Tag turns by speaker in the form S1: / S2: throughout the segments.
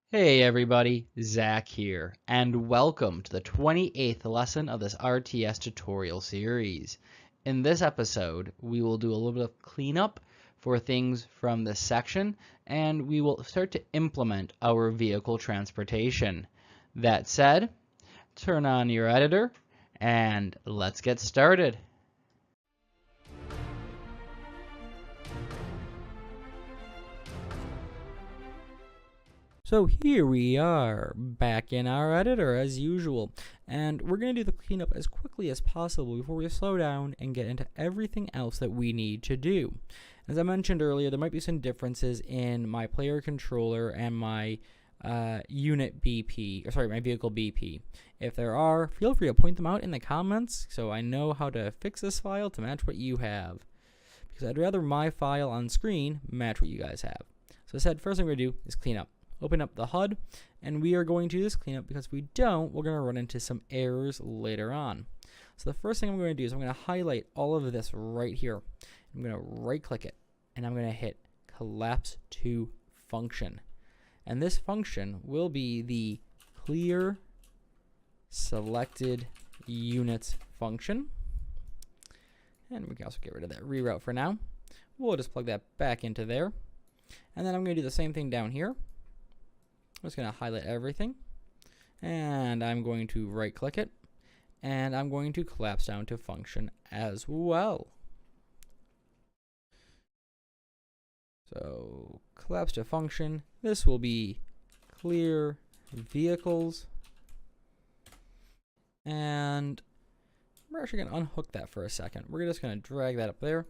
S1: Hey everybody, Zach here, and welcome to the 28th lesson of this RTS tutorial series. In this episode, we will do a little bit of cleanup for things from this section, and we will start to implement our vehicle transportation. That said, turn on your editor, and let's get started.
S2: So here we are, back in our editor as usual, and we're going to do the cleanup as quickly as possible before we slow down and get into everything else that we need to do. As I mentioned earlier, there might be some differences in my player controller and my unit BP, or sorry, my vehicle BP. If there are, feel free to point them out in the comments so I know how to fix this file to match what you have. Because I'd rather my file on screen match what you guys have. So I said, first thing we're going to do is clean up. Open up the HUD, and we are going to do this cleanup because if we don't, we're going to run into some errors later on. So the first thing I'm going to do is I'm going to highlight all of this right here. I'm going to right click it, and I'm going to hit collapse to function. And this function will be the clear selected units function. And we can also get rid of that reroute for now. We'll just plug that back into there. And then I'm going to do the same thing down here. I'm just going to highlight everything, and I'm going to right click it, and I'm going to collapse down to function as well. So collapse to function, this will be clear vehicles, and we're actually going to unhook that for a second. We're just going to drag that up there.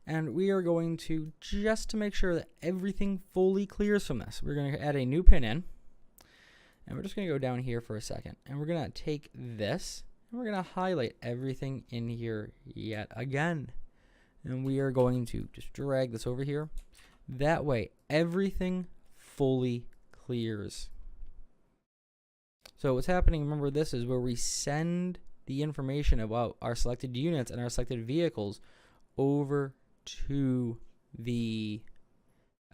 S2: And we are going to, just to make sure that everything fully clears from this, we're going to add a new pin in. And we're just going to go down here for a second. And we're going to take this, and we're going to highlight everything in here yet again. And we are going to just drag this over here. That way, everything fully clears. So what's happening, remember, this is where we send the information about our selected units and our selected vehicles over to the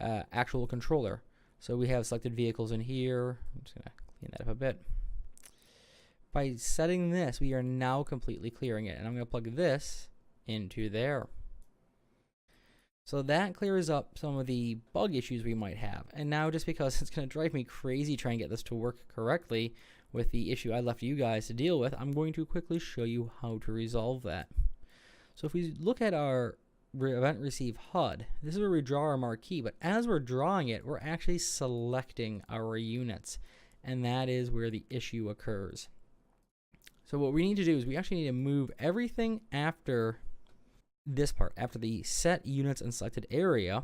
S2: actual controller. So we have selected vehicles in here. I'm just going to clean that up a bit. By setting this, we are now completely clearing it. And I'm going to plug this into there. So that clears up some of the bug issues we might have. And now, just because it's going to drive me crazy trying to get this to work correctly with the issue I left you guys to deal with, I'm going to quickly show you how to resolve that. So if we look at our event receive HUD, this is where we draw our marquee, but as we're drawing it, we're actually selecting our units, and that is where the issue occurs. So what we need to do is we actually need to move everything after this part, after the set units and selected area,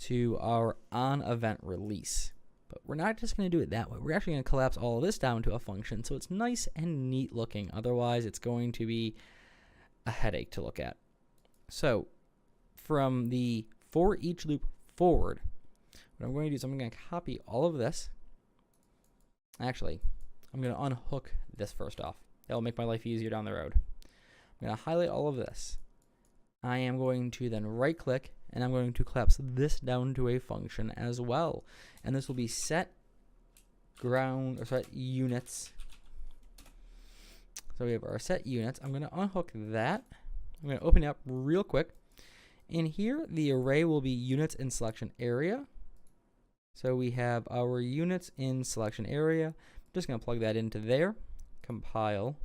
S2: to our on event release. But we're not just going to do it that way. We're actually going to collapse all of this down to a function so it's nice and neat looking. Otherwise, it's going to be a headache to look at. So from the for each loop forward, what I'm going to do is I'm going to copy all of this. Actually, I'm going to unhook this first off. That'll make my life easier down the road. I'm going to highlight all of this. I am going to then right click, and I'm going to collapse this down to a function as well. And this will be set units. So we have our set units. I'm going to unhook that. I'm going to open it up real quick. In here, the array will be units in selection area. So we have our units in selection area. I'm just going to plug that into there. Compile.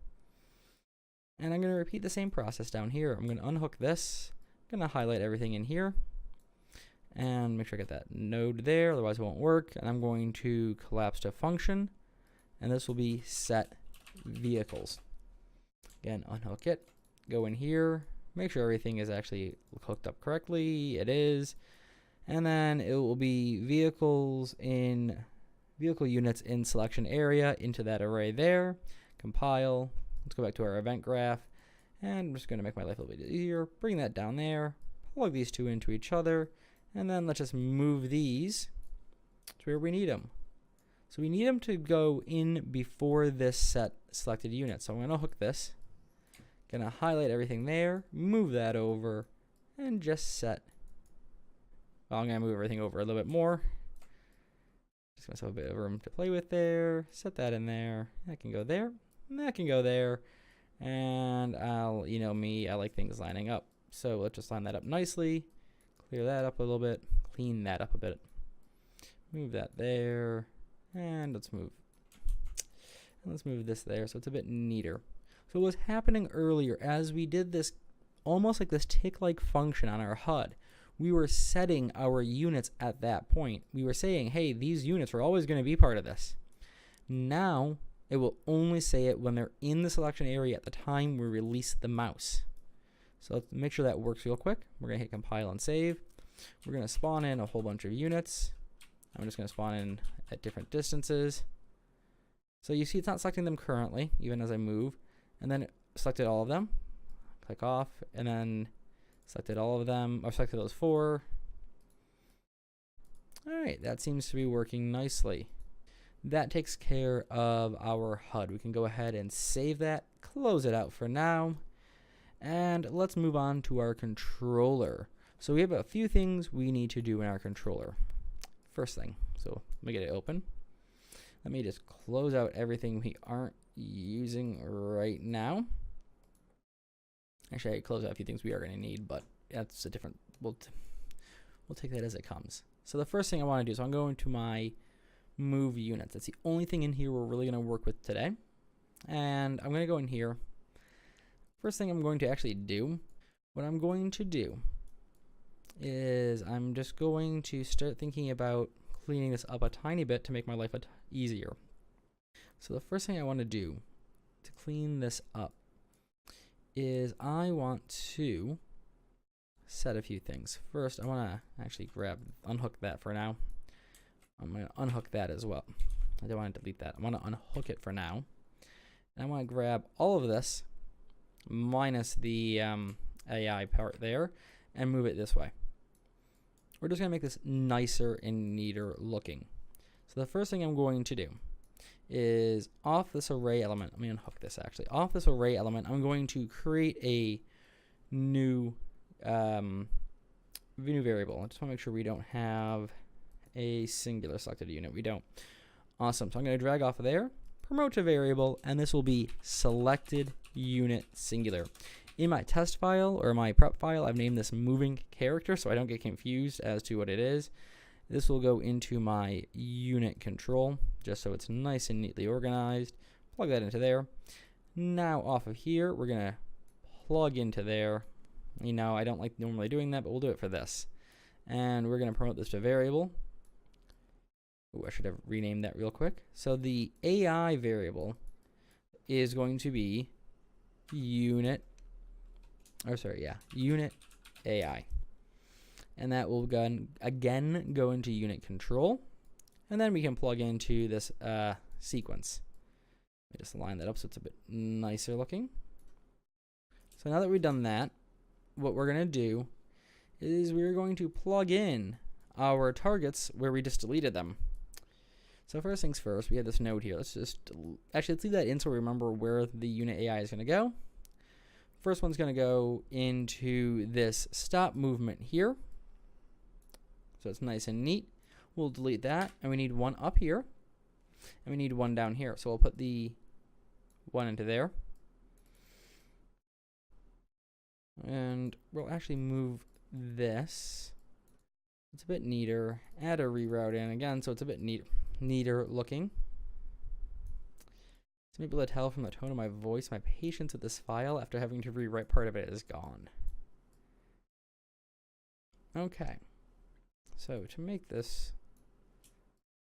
S2: And I'm going to repeat the same process down here. I'm going to unhook this. I'm going to highlight everything in here. And make sure I get that node there, otherwise it won't work. And I'm going to collapse to function. And this will be set vehicles. Again, unhook it, go in here, make sure everything is actually hooked up correctly. It is. And then it will be vehicle units in selection area into that array there. Compile. Let's go back to our event graph. And I'm just going to make my life a little bit easier. Bring that down there. Plug these two into each other. And then let's just move these to where we need them. So we need them to go in before this set selected unit. So I'm going to hook this. Going to highlight everything there. Move that over. And just set. Well, I'm going to move everything over a little bit more. Just give myself a bit of room to play with there. Set that in there. That can go there. And that can go there. And I'll, you know me, I like things lining up. So let's just line that up nicely. Clear that up a little bit. Clean that up a bit. Move that there. And let's move this there so it's a bit neater. So what was happening earlier as we did this almost like this tick-like function on our HUD, we were setting our units at that point. We were saying, hey, these units are always going to be part of this. Now it will only say it when they're in the selection area at the time we release the mouse. So let's make sure that works real quick. We're going to hit compile and save. We're going to spawn in a whole bunch of units. I'm just going to spawn in at different distances. So you see it's not selecting them currently, even as I move. And then it selected all of them. Click off, and then selected all of them, or selected those 4. Alright, that seems to be working nicely. That takes care of our HUD. We can go ahead and save that, close it out for now, and let's move on to our controller. So we have a few things we need to do in our controller. First thing, so let me get it open. Let me just close out everything we aren't using right now. Actually, I close out a few things we are going to need, but that's a different, we'll take that as it comes. So the first thing I want to do is I'm going to my move units. That's the only thing in here we're really going to work with today. And I'm going to go in here. First thing I'm going to actually do, what I'm going to do is I'm just going to start thinking about cleaning this up a tiny bit to make my life easier. So the first thing I want to do to clean this up is I want to set a few things. First, I want to actually unhook that for now. I'm going to unhook that as well. I don't want to delete that. I want to unhook it for now. And I want to grab all of this minus the AI part there and move it this way. We're just going to make this nicer and neater looking. So the first thing I'm going to do is off this array element, let me unhook this actually. Off this array element, I'm going to create a new variable. I just want to make sure we don't have a singular selected unit. We don't. Awesome. So I'm going to drag off of there, promote to variable, and this will be selected unit singular. In my test file or my prep file, I've named this moving character so I don't get confused as to what it is. This will go into my unit control just so it's nice and neatly organized. Plug that into there. Now off of here, we're going to plug into there. You know, I don't like normally doing that, but we'll do it for this. And we're going to promote this to variable. Ooh, I should have renamed that real quick. So the AI variable is going to be unit AI. And that will again go into unit control. And then we can plug into this sequence. Let me just line that up so it's a bit nicer looking. So now that we've done that, what we're going to do is we're going to plug in our targets where we just deleted them. So first things first, we have this node here. Let's leave that in so we remember where the unit AI is going to go. First one's going to go into this stop movement here. So it's nice and neat. We'll delete that, and we need one up here, and we need one down here. So we'll put the one into there. And we'll actually move this. It's a bit neater. Add a reroute in again, so it's a bit neater looking. To be able to tell from the tone of my voice, my patience with this file after having to rewrite part of it is gone. Okay. So to make this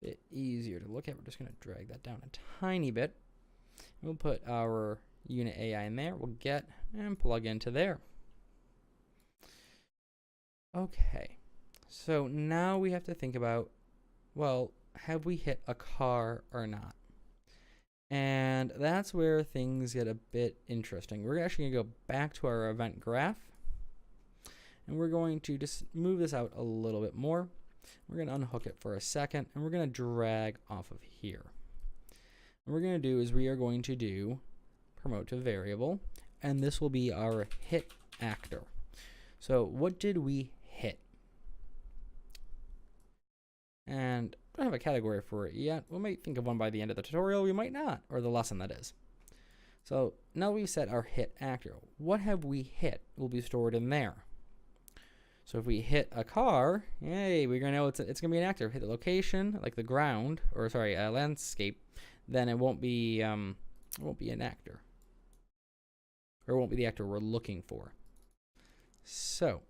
S2: a bit easier to look at, we're just going to drag that down a tiny bit. We'll put our unit AI in there. We'll get and plug into there. Okay. So now we have to think about, well, have we hit a car or not? And that's where things get a bit interesting. We're actually going to go back to our event graph. And we're going to just move this out a little bit more. We're going to unhook it for a second. And we're going to drag off of here. What we're going to do is we are going to do promote to variable. And this will be our hit actor. So what did we hit? And don't have a category for it yet. We might think of one by the end of the tutorial. We might not, or the lesson that is. So now we've set our hit actor. What have we hit will be stored in there. So if we hit a car, yay, we're going to know it's going to be an actor. Hit the location, like the ground, or sorry, landscape, then it won't be an actor. Or it won't be the actor we're looking for. So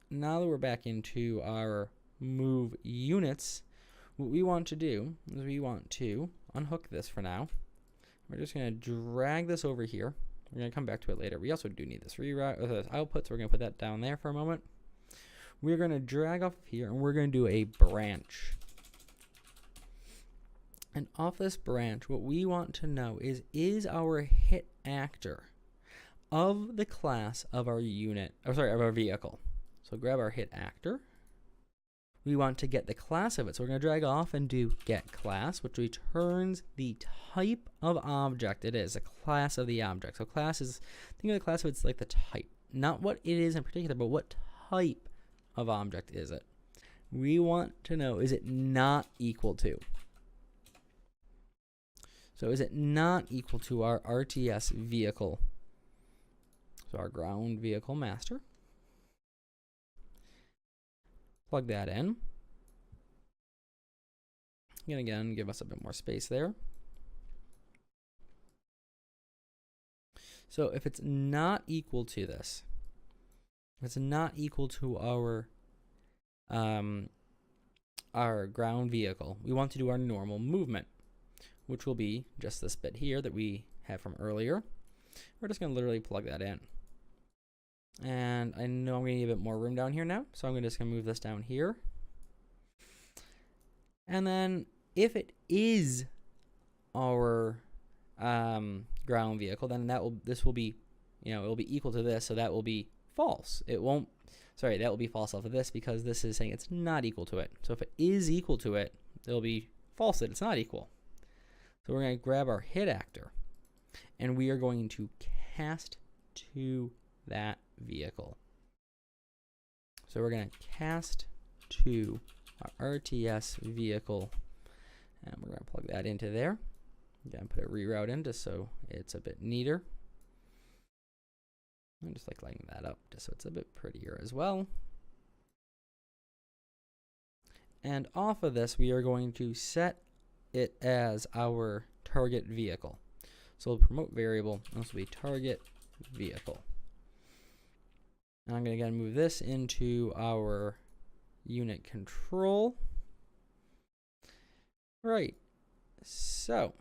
S2: now that we're back into our move units, what we want to do is we want to unhook this for now. We're just going to drag this over here. We're going to come back to it later. We also do need this reroute, this output, so we're going to put that down there for a moment. We're going to drag off of here, and we're going to do a branch. And off this branch, what we want to know is our hit actor of the class of our unit, of our vehicle. So grab our hit actor. We want to get the class of it. So we're going to drag off and do get class, which returns the type of object it is, a class of the object. So class is, think of the class of it's like the type, not what it is in particular, but what type of object is it. We want to know, is it not equal to? So is it not equal to our RTS vehicle? So our ground vehicle master. Plug that in. And again, give us a bit more space there. So if it's not equal to this, if it's not equal to our ground vehicle, we want to do our normal movement, which will be just this bit here that we had from earlier. We're just going to literally plug that in. And I know I'm going to need a bit more room down here now, so I'm just going to move this down here. And then if it is our ground vehicle, then this will be, it will be equal to this, so that will be false. It won't, sorry, that will be false off of this because this is saying it's not equal to it. So if it is equal to it, it'll be false that it's not equal. So we're going to grab our hit actor, and we are going to cast to that vehicle. So we're going to cast to our RTS vehicle, and we're going to plug that into there. Again, put a reroute in just so it's a bit neater. I'm just like lighting that up just so it's a bit prettier as well. And off of this, we are going to set it as our target vehicle. So the promote variable, this will be target vehicle. And I'm going to again move this into our unit control. Right. So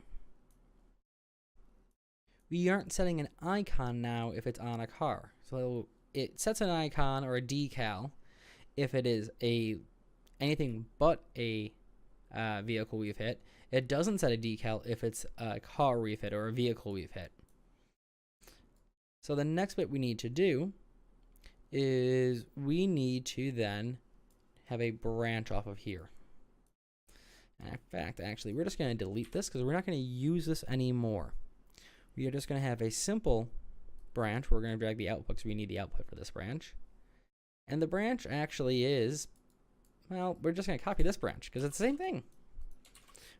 S2: we aren't setting an icon now if it's on a car. So it sets an icon or a decal if it is anything but a vehicle we've hit. It doesn't set a decal if it's a car we've hit or a vehicle we've hit. So the next bit we need to do is we need to then have a branch off of here. And in fact, actually, we're just going to delete this because we're not going to use this anymore. We are just going to have a simple branch. We're going to drag the output because we need the output for this branch. And the branch actually is, well, we're just going to copy this branch because it's the same thing.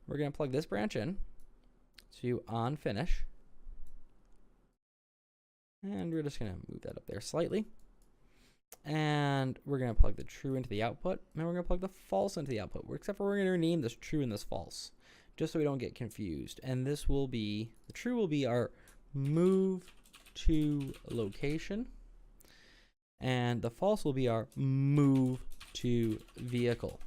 S2: We're going to plug this branch in to on finish. And we're just going to move that up there slightly. And we're going to plug the true into the output. And we're going to plug the false into the output. Except for we're going to rename this true and this false, just so we don't get confused. And this will be, the true will be our move to location. And the false will be our move to vehicle.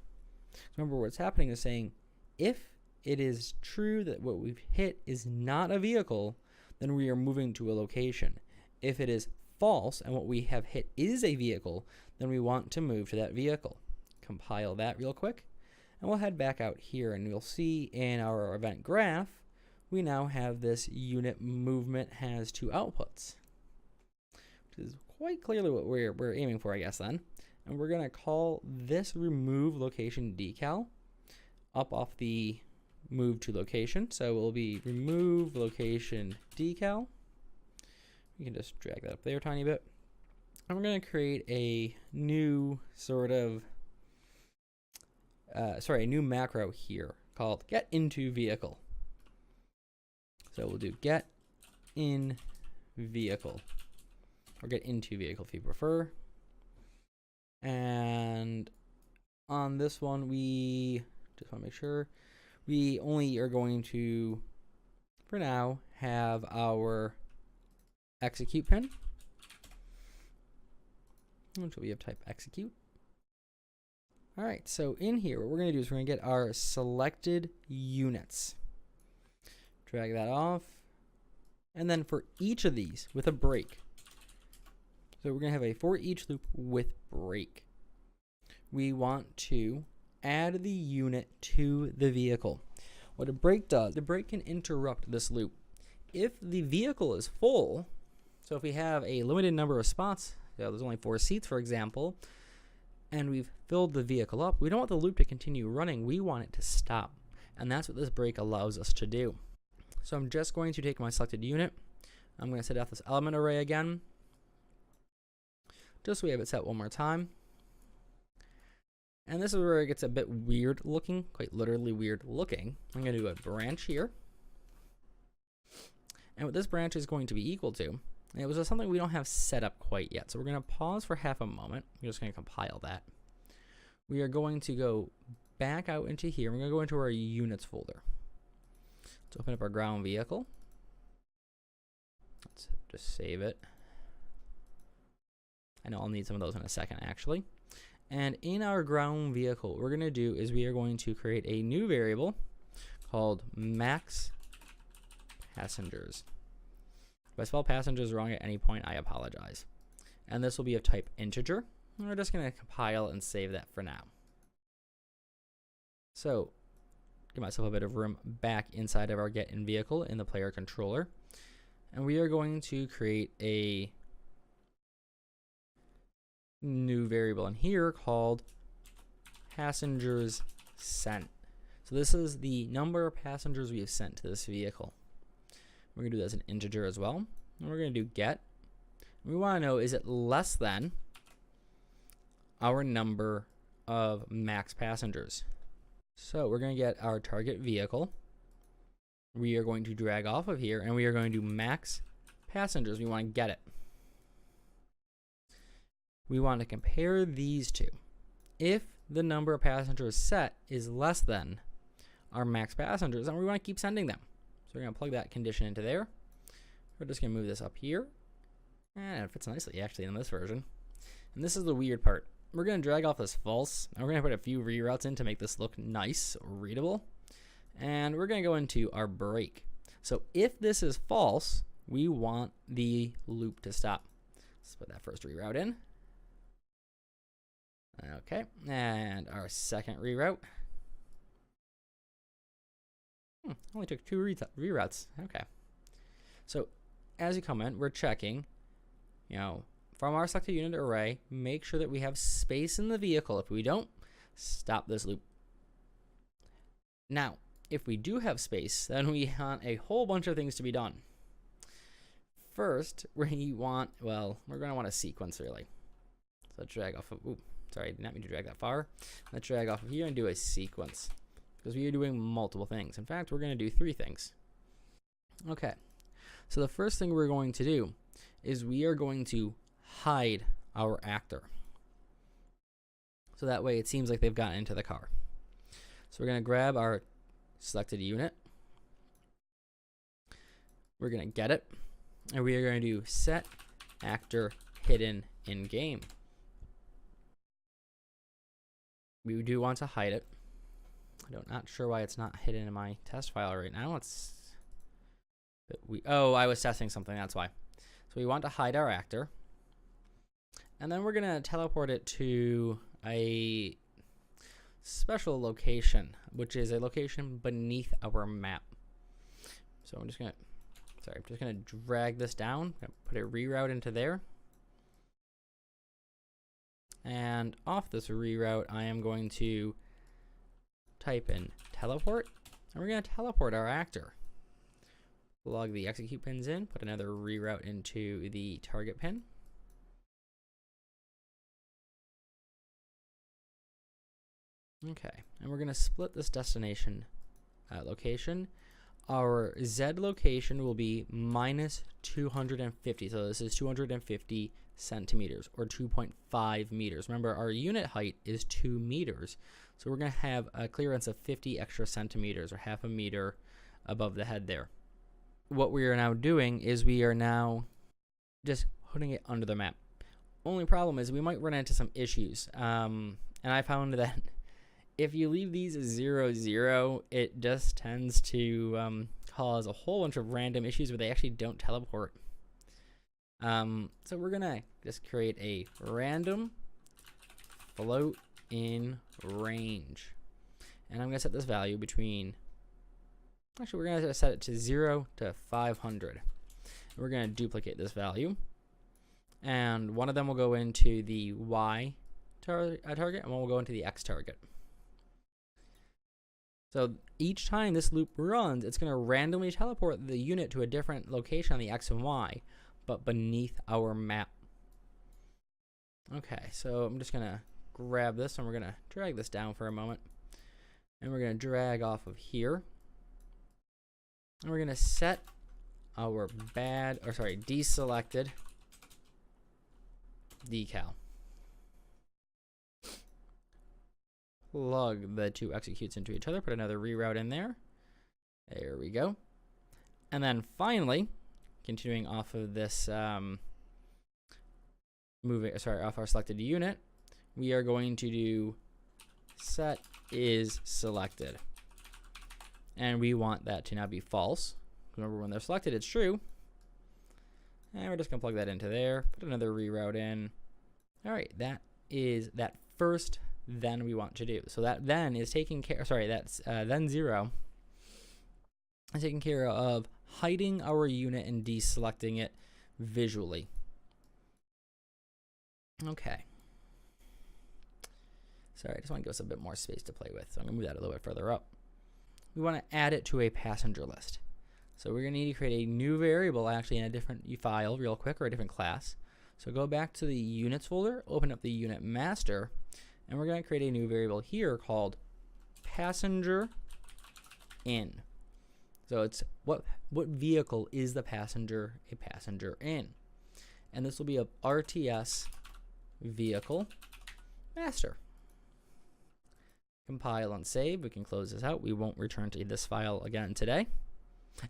S2: Remember, what's happening is saying if it is true that what we've hit is not a vehicle, then we are moving to a location. If it is false and what we have hit is a vehicle, then we want to move to that vehicle. Compile that real quick, and we'll head back out here, and you'll see in our event graph, we now have this unit movement has two outputs, which is quite clearly what we're aiming for, I guess, then. And we're going to call this remove location decal up off the move to location. So it will be remove location decal. We can just drag that up there a tiny bit. And we're going to create a new sort of a new macro here called get into vehicle. So we'll do get in vehicle, or get into vehicle if you prefer. And on this one, we just want to make sure we only are going to, for now, have our execute pin, which we have type execute. All right, so in here, what we're going to do is we're going to get our selected units. Drag that off. And then for each of these with a break. So we're going to have a for each loop with break. We want to add the unit to the vehicle. What a break does, the break can interrupt this loop. If the vehicle is full, so if we have a limited number of spots, there's only 4 seats, for example, and we've filled the vehicle up, we don't want the loop to continue running. We want it to stop. And that's what this break allows us to do. So I'm just going to take my selected unit. I'm going to set off this element array again, just so we have it set one more time. And this is where it gets a bit weird looking, quite literally weird looking. I'm going to do a branch here. And what this branch is going to be equal to, and it was something we don't have set up quite yet. So we're going to pause for half a moment. We're just going to compile that. We are going to go back out into here. We're going to go into our units folder. Let's open up our ground vehicle. Let's just save it. I know I'll need some of those in a second, actually. And in our ground vehicle, what we're going to do is we are going to create a new variable called max passengers. If I spell passengers wrong at any point, I apologize. And this will be of type integer. And we're just going to compile and save that for now. So, give myself a bit of room back inside of our get in vehicle in the player controller. And we are going to create a new variable in here called passengers sent. So this is the number of passengers we have sent to this vehicle. We're going to do that as an integer as well. And we're going to do get. And we want to know, is it less than our number of max passengers? So we're going to get our target vehicle. We are going to drag off of here, and we are going to do max passengers. We want to get it. We want to compare these two. If the number of passengers set is less than our max passengers, then we want to keep sending them. So we're going to plug that condition into there. We're just going to move this up here. And it fits nicely, actually, in this version. And this is the weird part. We're going to drag off this false, and we're going to put a few reroutes in to make this look nice or readable. And we're going to go into our break. So if this is false, we want the loop to stop. Let's put that first reroute in. Okay, and our second reroute. Only took 2 reroutes. Okay. So as you come in, we're checking, from our selected unit array, make sure that we have space in the vehicle. If we don't, stop this loop. Now, if we do have space, then we want a whole bunch of things to be done. First, we want, we're going to want a sequence, really. So let's drag off of, sorry, I did not mean to drag that far. Let's drag off of here and do a sequence, because we are doing multiple things. In fact, we're going to do 3 things. Okay, so the first thing we're going to do is we are going to hide our actor. So that way it seems like they've gotten into the car. So we're going to grab our selected unit. We're going to get it. And we are going to do set actor hidden in game. We do want to hide it. I'm not sure why it's not hidden in my test file right now. I was testing something, that's why. So we want to hide our actor. And then we're going to teleport it to a special location, which is a location beneath our map. So I'm just going to drag this down, put a reroute into there. And off this reroute, I am going to type in teleport, and we're going to teleport our actor. Plug the execute pins in, put another reroute into the target pin. Okay, and we're going to split this destination location. Our Z location will be minus 250. So this is 250 centimeters or 2.5 meters. Remember, our unit height is 2 meters. So we're going to have a clearance of 50 extra centimeters or half a meter above the head there. What we are now doing is we are now just putting it under the map. Only problem is we might run into some issues. And I found that if you leave these as 0, 0, it just tends to cause a whole bunch of random issues where they actually don't teleport. So we're going to just create a random float in range. And I'm going to set this value between, actually we're going to set it to 0 to 500. We're going to duplicate this value. And one of them will go into the Y target and one will go into the X target. So each time this loop runs, it's going to randomly teleport the unit to a different location on the X and Y, but beneath our map. Okay, so I'm just going to grab this and we're going to drag this down for a moment. And we're going to drag off of here. And we're going to set our deselected decal. Plug the two executes into each other, put another reroute in there. There we go. And then finally, continuing off of this off our selected unit, we are going to do set is selected. And we want that to now be false. Remember, when they're selected, it's true. And we're just going to plug that into there, put another reroute in. All right, that is that first then we want to do. So that then is taking care, that's then 0 is taking care of hiding our unit and deselecting it visually. Okay. Sorry, I just want to give us a bit more space to play with. So I'm going to move that a little bit further up. We want to add it to a passenger list. So we're going to need to create a new variable actually in a different file real quick, or a different class. So go back to the units folder, open up the unit master, and we're going to create a new variable here called passenger in. So it's what vehicle is the passenger a passenger in. And this will be a RTS vehicle master. Compile and save. We can close this out. We won't return to this file again today.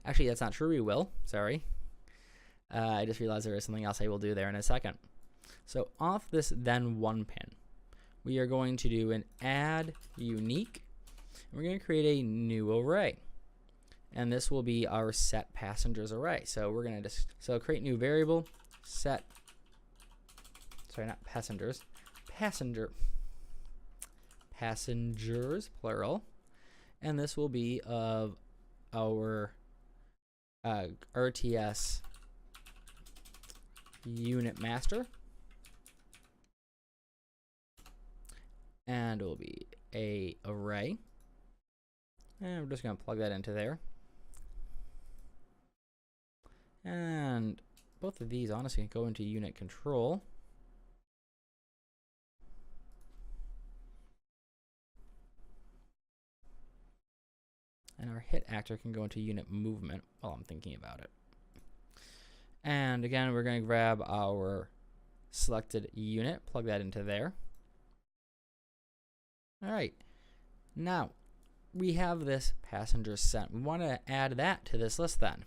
S2: Actually, that's not true. We will. Sorry. I just realized there is something else I will do there in a second. So off this then 1 pin, we are going to do an add unique. And we're going to create a new array. And this will be our set passengers array. So we're going to just create new variable set. Sorry, not passengers. Passengers plural. And this will be of our RTS unit master, and it will be a array, and we're just going to plug that into there. And both of these honestly go into unit control. And our hit actor can go into unit movement while I'm thinking about it. And again, we're going to grab our selected unit, plug that into there. All right. Now, we have this passenger set. We want to add that to this list then.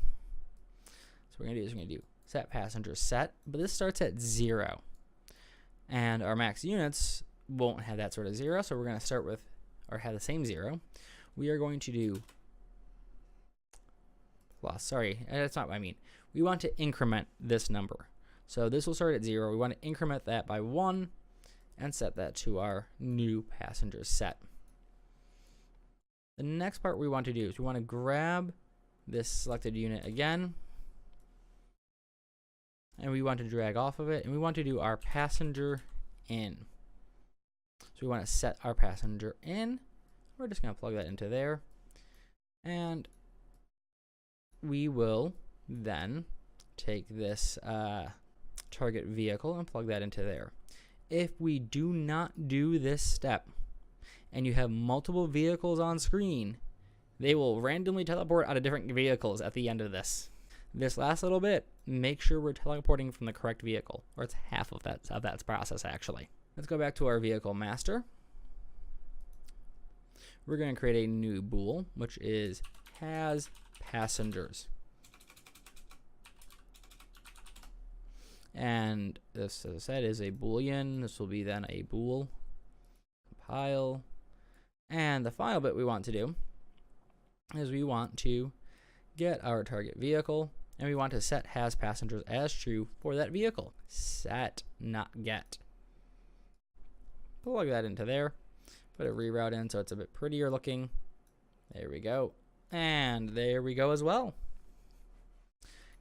S2: So what we're going to do set passenger set, but this starts at 0. And our max units won't have that sort of 0, so we're going to start with, or have the same 0. We are going to do plus, sorry, that's not what I mean. We want to increment this number. So this will start at 0. We want to increment that by 1 and set that to our new passenger set. The next part we want to do is we want to grab this selected unit again, and we want to drag off of it, and we want to do our passenger in. So we want to set our passenger in. We're just going to plug that into there, and we will then take this target vehicle and plug that into there. If we do not do this step, and you have multiple vehicles on screen, they will randomly teleport out of different vehicles at the end of this. This last little bit, make sure we're teleporting from the correct vehicle, or it's half of that process actually. Let's go back to our vehicle master. We're going to create a new bool, which is has passengers. And this, as I said, is a boolean. This will be then a bool. Compile. And the final bit we want to do is we want to get our target vehicle, and we want to set has passengers as true for that vehicle. Set, not get. Plug that into there. Put a reroute in so it's a bit prettier looking. There we go. And there we go as well.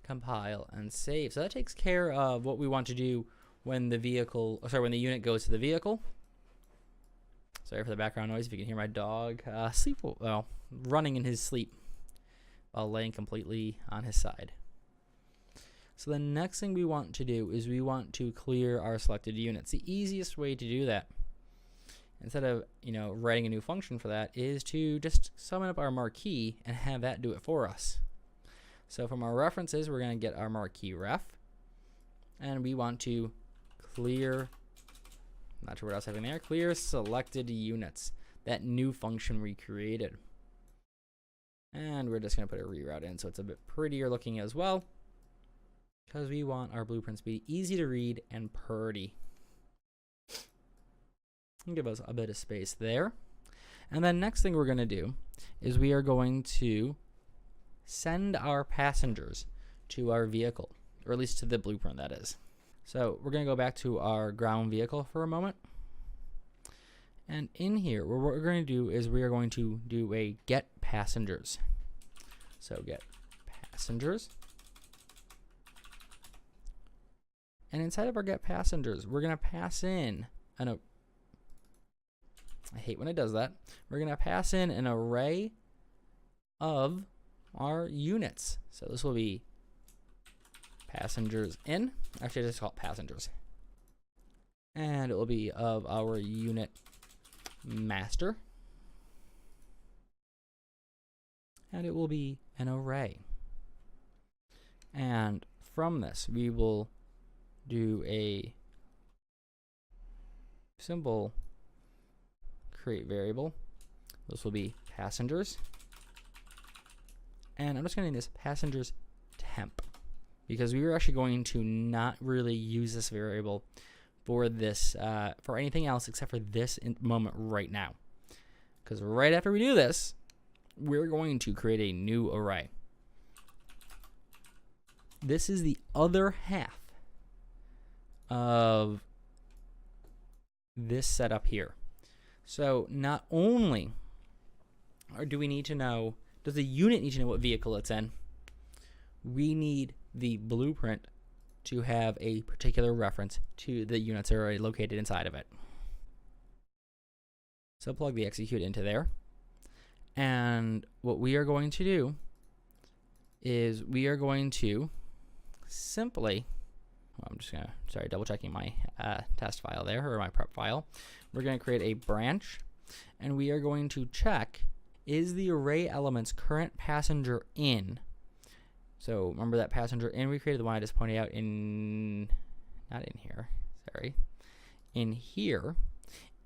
S2: Compile and save. So that takes care of what we want to do when the unit goes to the vehicle. Sorry for the background noise if you can hear my dog running in his sleep while laying completely on his side. So the next thing we want to do is we want to clear our selected units. The easiest way to do that, instead of writing a new function for that, is to just summon up our marquee and have that do it for us. So from our references, we're going to get our marquee ref, and we want to clear, not sure what else having there, clear selected units, that new function we created. And we're just going to put a reroute in so it's a bit prettier looking as well, because we want our blueprints to be easy to read and pretty. And give us a bit of space there. And then next thing we're going to do is we are going to send our passengers to our vehicle, or at least to the blueprint, that is. So we're going to go back to our ground vehicle for a moment. And in here, what we're going to do is we are going to do a get passengers. So get passengers. And inside of our get passengers, we're going to pass in I hate when it does that. We're going to pass in an array of our units. So this will be passengers in. Actually, I just call it passengers. And it will be of our unit master. And it will be an array. And from this, we will do a simple create variable. This will be passengers. And I'm just going to name this passengers temp, because we are actually going to not really use this variable for this for anything else except for this moment right now. Because right after we do this, we're going to create a new array. This is the other half of this setup here. So not only do we need to know, does the unit need to know what vehicle it's in, we need the blueprint to have a particular reference to the units that are already located inside of it. So plug the execute into there. And what we are going to do is we are going to simply, I'm just going to, double checking my test file there, or my prep file. We're going to create a branch, and we are going to check, is the array elements current passenger in? So remember that passenger in we created, the one I just pointed out in, not in here, sorry, in here,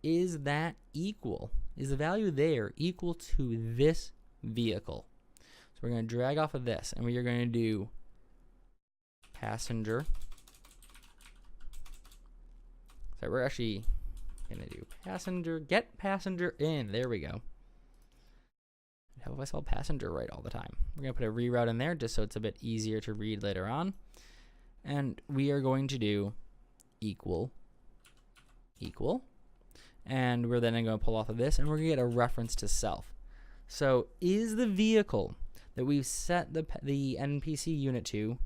S2: is that equal? Is the value there equal to this vehicle? So we're going to drag off of this, and we are going to do passenger. So we're actually going to do passenger, get passenger in. There we go. How if I spell passenger right all the time? We're going to put a reroute in there just so it's a bit easier to read later on. And we are going to do equal, equal. And we're then going to pull off of this, and we're going to get a reference to self. So is the vehicle that we've set the NPC unit to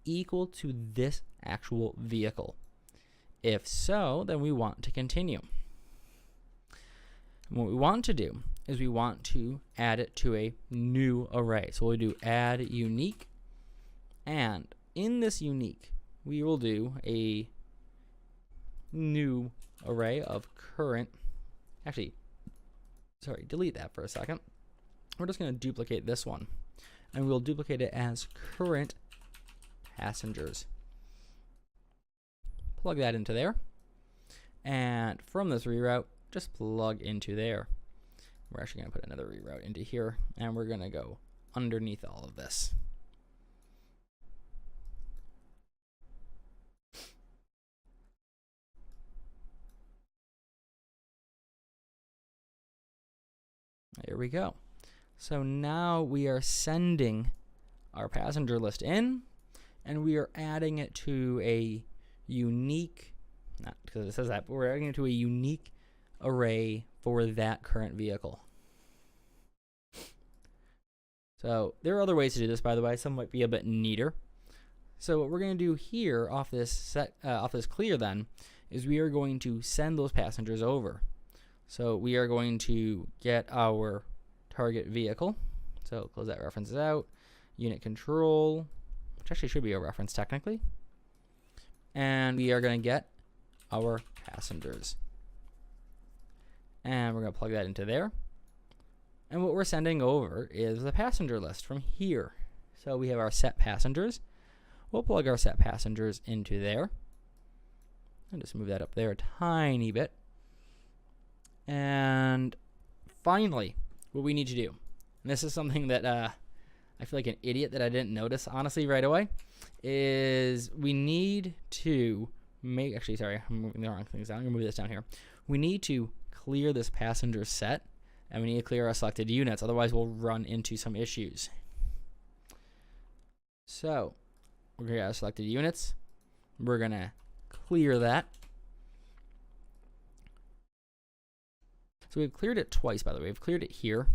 S2: equal to this actual vehicle? If so, then we want to continue. And what we want to do is we want to add it to a new array. So we'll do add unique, and in this unique, we will do a new array of current, actually, delete that for a second. We're just going to duplicate this one, and we'll duplicate it as current passengers. Plug that into there, and from this reroute, just plug into there. We're actually going to put another reroute into here, and we're going to go underneath all of this. There we go. So now we are sending our passenger list in, and we are adding it to a unique, not because it says that, but we're adding it to a unique array for that current vehicle. So there are other ways to do this, by the way. Some might be a bit neater. So what we're going to do here off this clear then is we are going to send those passengers over. So we are going to get our target vehicle. So close that reference out. Unit control, which actually should be a reference technically. And we are going to get our passengers. And we're going to plug that into there. And what we're sending over is the passenger list from here. So we have our set passengers. We'll plug our set passengers into there. And just move that up there a tiny bit. And finally, what we need to do, and this is something that I feel like an idiot that I didn't notice, honestly, right away, is we need to make, actually, sorry, I'm moving the wrong things down. I'm going to move this down here. We need to clear this passenger set, and we need to clear our selected units, otherwise we'll run into some issues. So, we're going to get our selected units. We're going to clear that. So we've cleared it twice, by the way. We've cleared it here,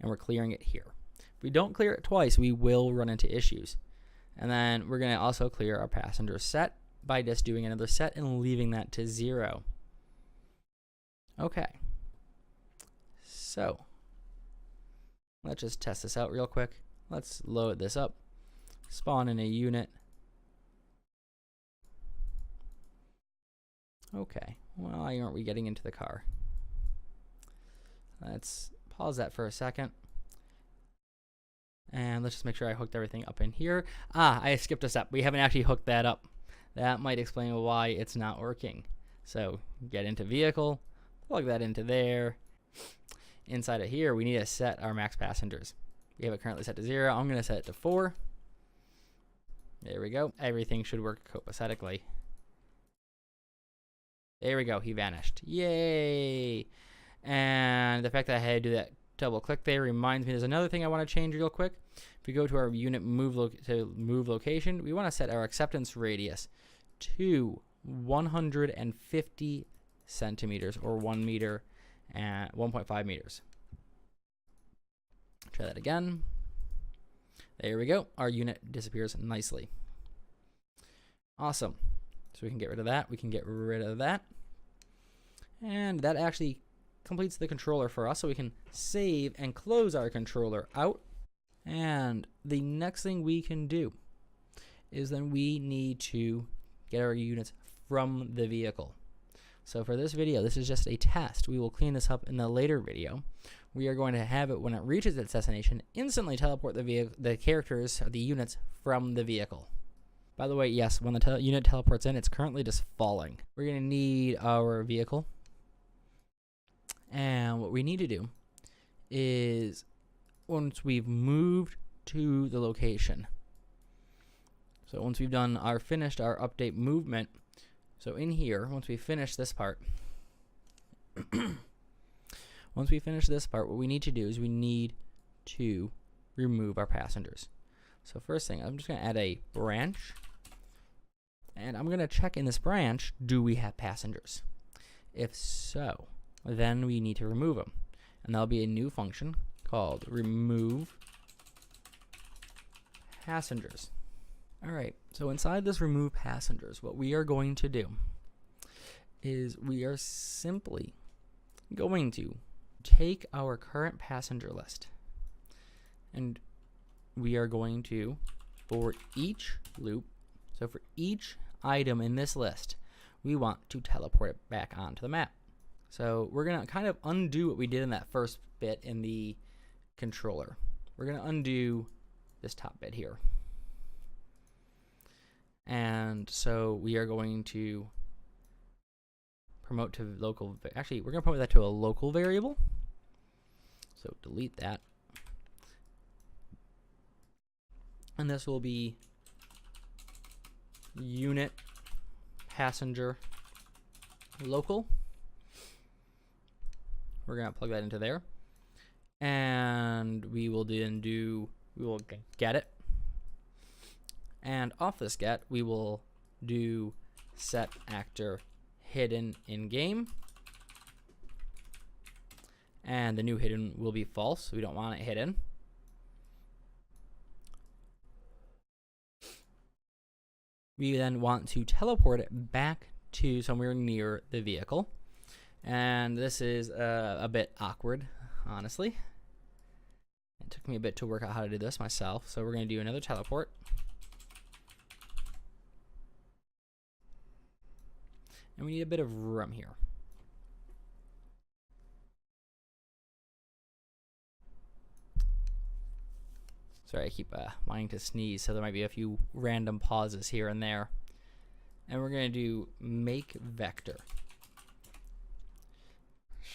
S2: and we're clearing it here. If we don't clear it twice, we will run into issues. And then we're going to also clear our passenger set by just doing another set and leaving that to 0. Okay. So let's just test this out real quick. Let's load this up. Spawn in a unit. Okay. Why aren't we getting into the car? Let's pause that for a second. And let's just make sure I hooked everything up in here. I skipped a step. We haven't actually hooked that up. That might explain why it's not working. So get into vehicle, plug that into there. Inside of here, we need to set our max passengers. We have it currently set to 0. I'm going to set it to 4. There we go. Everything should work copacetically. There we go. He vanished. Yay! And the fact that I had to do that double click there reminds me there's another thing I want to change real quick. If we go to our unit move location, we want to set our acceptance radius to 150 centimeters or 1 meter and 1.5 meters. Try that again. There we go. Our unit disappears nicely. Awesome. So we can get rid of that. We can get rid of that. And that actually completes the controller for us, so we can save and close our controller out. And the next thing we can do is then we need to get our units from the vehicle. So for this video, this is just a test. We will clean this up in the later video. We are going to have it, when it reaches its destination, instantly teleport the characters, or the units, from the vehicle. By the way, yes, when the unit teleports in, it's currently just falling. We're going to need our vehicle. And what we need to do is, once we've moved to the location, so once we've done finished our update movement, so in here, once we finish this part, what we need to do is we need to remove our passengers. So first thing, I'm just going to add a branch, and I'm going to check in this branch, do we have passengers? If so, then we need to remove them. And that'll be a new function called remove passengers. Alright, so inside this remove passengers, what we are going to do is we are simply going to take our current passenger list, and we are going to, for each loop, so for each item in this list, we want to teleport it back onto the map. So we're going to kind of undo what we did in that first bit in the controller. We're going to undo this top bit here. And so we are going to promote to local. Actually, we're going to promote that to a local variable. So delete that. And this will be unit passenger local. We're going to plug that into there. And we will then we will get it. And off this get, we will do set actor hidden in game. And the new hidden will be false. We don't want it hidden. We then want to teleport it back to somewhere near the vehicle. And this is a bit awkward, honestly. It took me a bit to work out how to do this myself. So we're going to do another teleport. And we need a bit of room here. Sorry, I keep wanting to sneeze, so there might be a few random pauses here and there. And we're going to do make vector.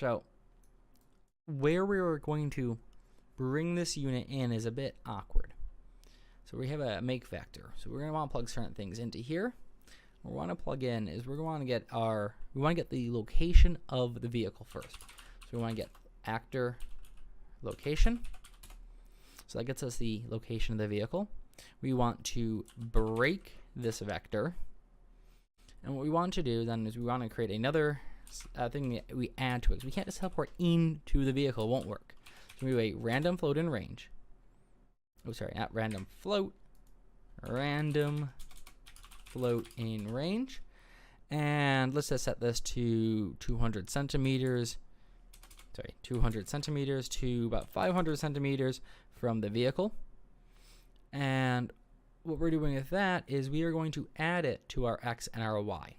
S2: So where we're going to bring this unit in is a bit awkward. So we have a make vector. So we're going to want to plug certain things into here. What we want to plug in is we're going to get the location of the vehicle first. So we want to get actor location. So that gets us the location of the vehicle. We want to break this vector. And what we want to do then is we want to create another thing that we add to it. So we can't just teleport into the vehicle, it won't work. So we do a random float in range. Oh, sorry, not random float. Random float in range. And let's just set this to 200 centimeters. Sorry, 200 centimeters to about 500 centimeters from the vehicle. And what we're doing with that is we are going to add it to our X and our Y.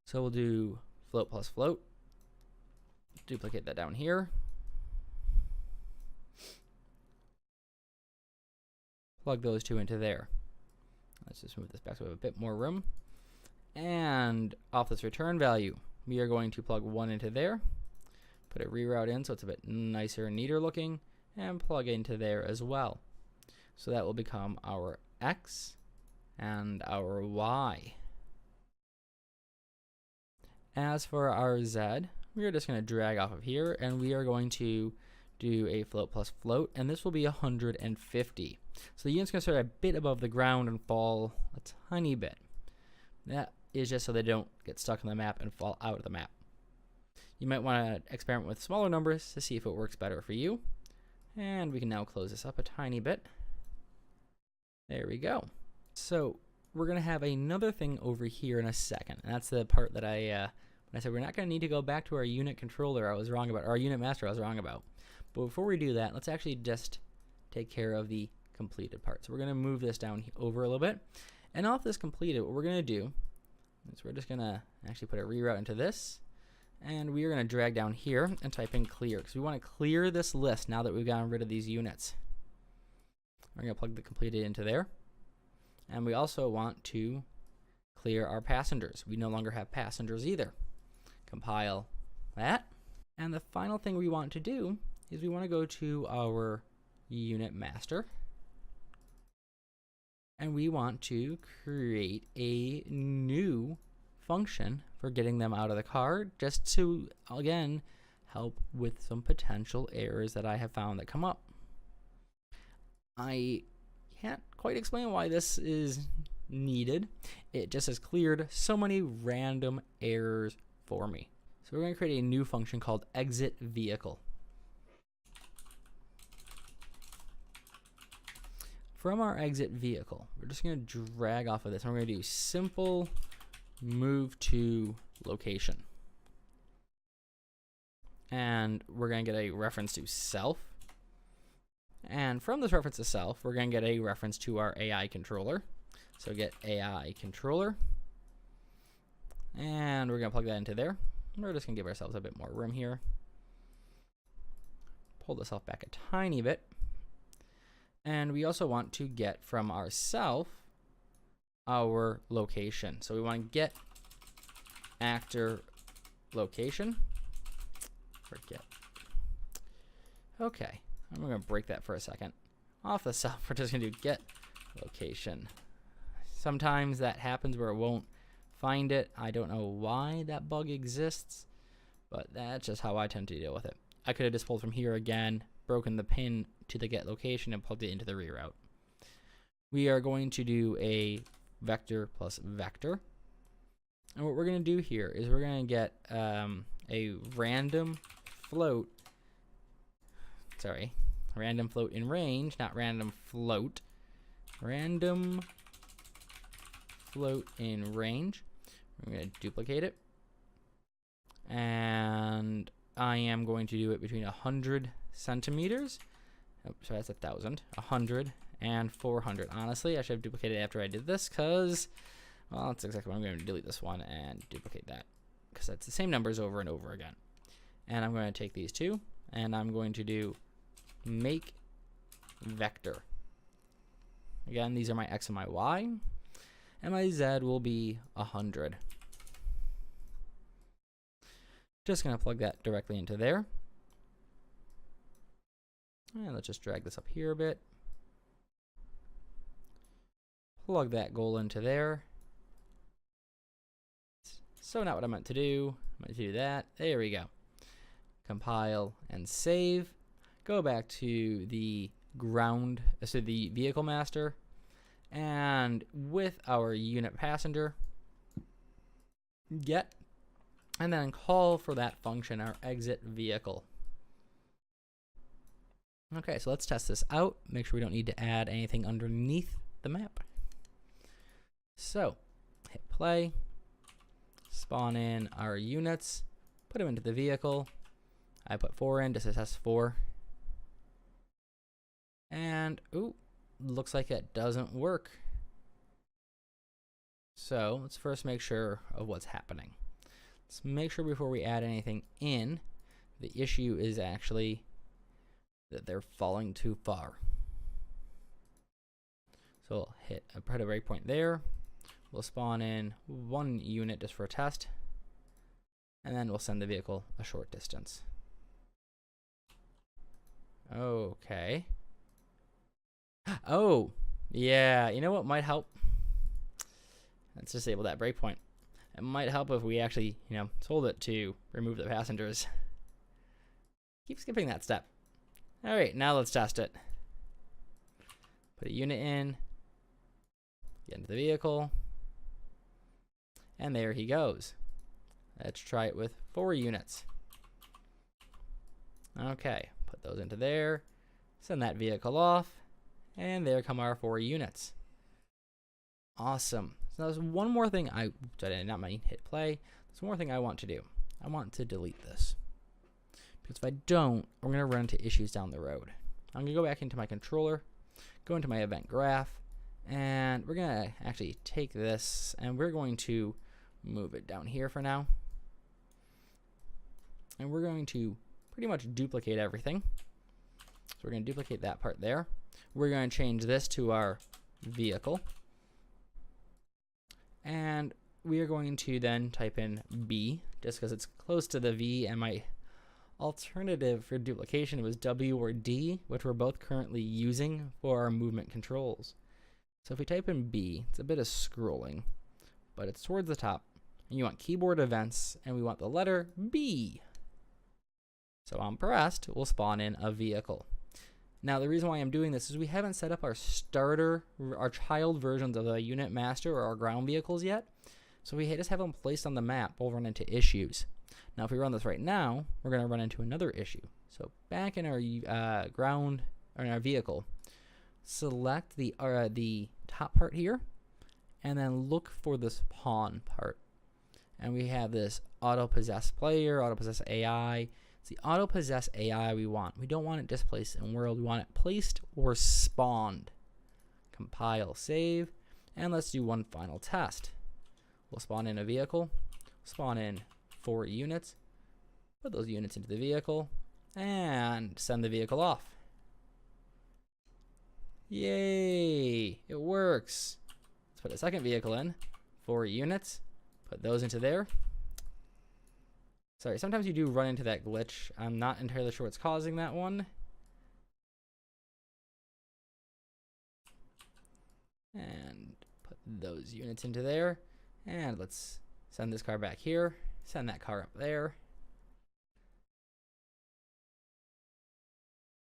S2: So we'll do float plus float. Duplicate that down here. Plug those two into there. Let's just move this back so we have a bit more room. And off this return value, we are going to plug one into there. Put a reroute in so it's a bit nicer and neater looking. And plug into there as well. So that will become our X and our Y. As for our Z, we are just going to drag off of here, and we are going to do a float plus float, and this will be 150. So the unit's going to start a bit above the ground and fall a tiny bit. That is just so they don't get stuck on the map and fall out of the map. You might want to experiment with smaller numbers to see if it works better for you. And we can now close this up a tiny bit. There we go. So we're going to have another thing over here in a second. And that's the part that when I said we're not going to need to go back to our unit controller I was wrong about, or our unit master I was wrong about. But before we do that, let's actually just take care of the completed part. So we're going to move this down over a little bit. And off this completed, what we're going to do is we're just going to actually put a reroute into this. And we are going to drag down here and type in clear, because we want to clear this list now that we've gotten rid of these units. We're going to plug the completed into there. And we also want to clear our passengers. We no longer have passengers either. Compile that. And the final thing we want to do is we want to go to our unit master. And we want to create a new function for getting them out of the car, just to, again, help with some potential errors that I have found that come up. I can't quite explain why this is needed. It just has cleared so many random errors for me. So we're going to create a new function called exit vehicle. From our exit vehicle, we're just going to drag off of this, and we're going to do simple move to location. And we're going to get a reference to self. And from this reference to self, we're going to get a reference to our AI controller. So get AI controller. And we're going to plug that into there. We're just going to give ourselves a bit more room here. Pull this off back a tiny bit. And we also want to get from ourself our location. So we want to get actor location. Forget. Okay, I'm going to break that for a second. Off the self, we're just going to do get location. Sometimes that happens where it won't find it. I don't know why that bug exists, but that's just how I tend to deal with it. I could have just pulled from here again, broken the pin to the get location, and plugged it into the reroute. We are going to do a vector plus vector. And what we're going to do here is we're going to get a random float. Sorry, random float in range, not random float. Random float in range. We're going to duplicate it. And I am going to do it between 100 centimeters. Oh, sorry, that's 1,000. 100 and 400. Honestly, I should have duplicated it after I did this because, well, that's exactly what I'm going to delete this one and duplicate that because that's the same numbers over and over again. And I'm going to take these two and I'm going to do make vector. Again, these are my X and my Y. And my Z will be 100. Just going to plug that directly into there. And let's just drag this up here a bit. Plug that goal into there. So not what I meant to do. I meant to do that. There we go. Compile and save. Go back to the ground, so the vehicle master. And with our unit passenger, get, and then call for that function, our exit vehicle. Okay, so let's test this out. Make sure we don't need to add anything underneath the map. So, hit play, spawn in our units, put them into the vehicle. I put 4 in just to test 4. And, ooh, looks like it doesn't work. So let's first make sure of what's happening. Let's make sure before we add anything in, the issue is actually that they're falling too far. So we'll hit a breakpoint there. We'll spawn in 1 unit just for a test. And then we'll send the vehicle a short distance. Okay. Oh, yeah, you know what might help? Let's disable that breakpoint. It might help if we actually, told it to remove the passengers. Keep skipping that step. All right, now let's test it. Put a unit in, get into the vehicle, and there he goes. Let's try it with 4 units. Okay, put those into there, send that vehicle off, and there come our 4 units. Awesome. So there's one more thing I did not mean hit play. There's one more thing I want to do. I want to delete this. Because if I don't, we're going to run into issues down the road. I'm going to go back into my controller, go into my event graph, and we're going to actually take this and we're going to move it down here for now. And we're going to pretty much duplicate everything. So we're going to duplicate that part there. We're going to change this to our vehicle. And we are going to then type in B, just because it's close to the V, and my alternative for duplication was W or D, which we're both currently using for our movement controls. So if we type in B, it's a bit of scrolling, but it's towards the top. And you want keyboard events, and we want the letter B. So on pressed, we'll spawn in a vehicle. Now the reason why I'm doing this is we haven't set up our child versions of the unit master or our ground vehicles yet. So we just have them placed on the map, we'll run into issues. Now if we run this right now, we're going to run into another issue. So back in our ground, or in our vehicle, select the top part here, and then look for this pawn part. And we have this auto-possess player, auto-possess AI. It's the auto-possess AI we want. We don't want it displaced in world. We want it placed or spawned. Compile, save, and let's do one final test. We'll spawn in a vehicle, spawn in 4 units. Put those units into the vehicle and send the vehicle off. Yay! It works. Let's put a second vehicle in. 4 units. Put those into there. Sorry, sometimes you do run into that glitch. I'm not entirely sure what's causing that one. And put those units into there. And let's send this car back here. Send that car up there.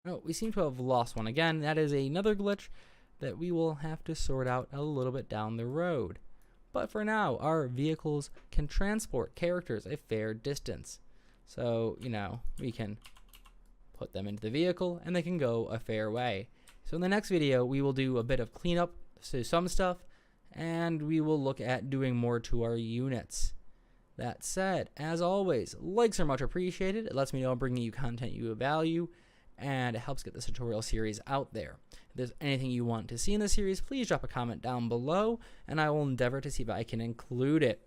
S2: Oh, we seem to have lost one again. That is another glitch that we will have to sort out a little bit down the road. But for now, our vehicles can transport characters a fair distance. So, you know, we can put them into the vehicle and they can go a fair way. So in the next video, we will do a bit of cleanup to some stuff, and we will look at doing more to our units. That said, as always, likes are much appreciated. It lets me know I'm bringing you content you value, and it helps get this tutorial series out there. If there's anything you want to see in the series, please drop a comment down below, and I will endeavor to see if I can include it.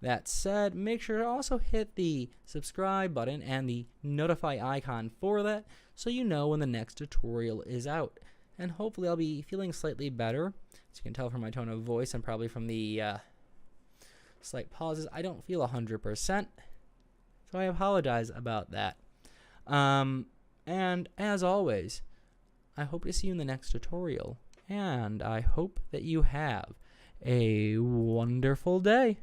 S2: That said, make sure to also hit the subscribe button and the notify icon for that, so you know when the next tutorial is out. And hopefully I'll be feeling slightly better. As you can tell from my tone of voice and probably from the slight pauses, I don't feel 100%, so I apologize about that. And as always, I hope to see you in the next tutorial, and I hope that you have a wonderful day.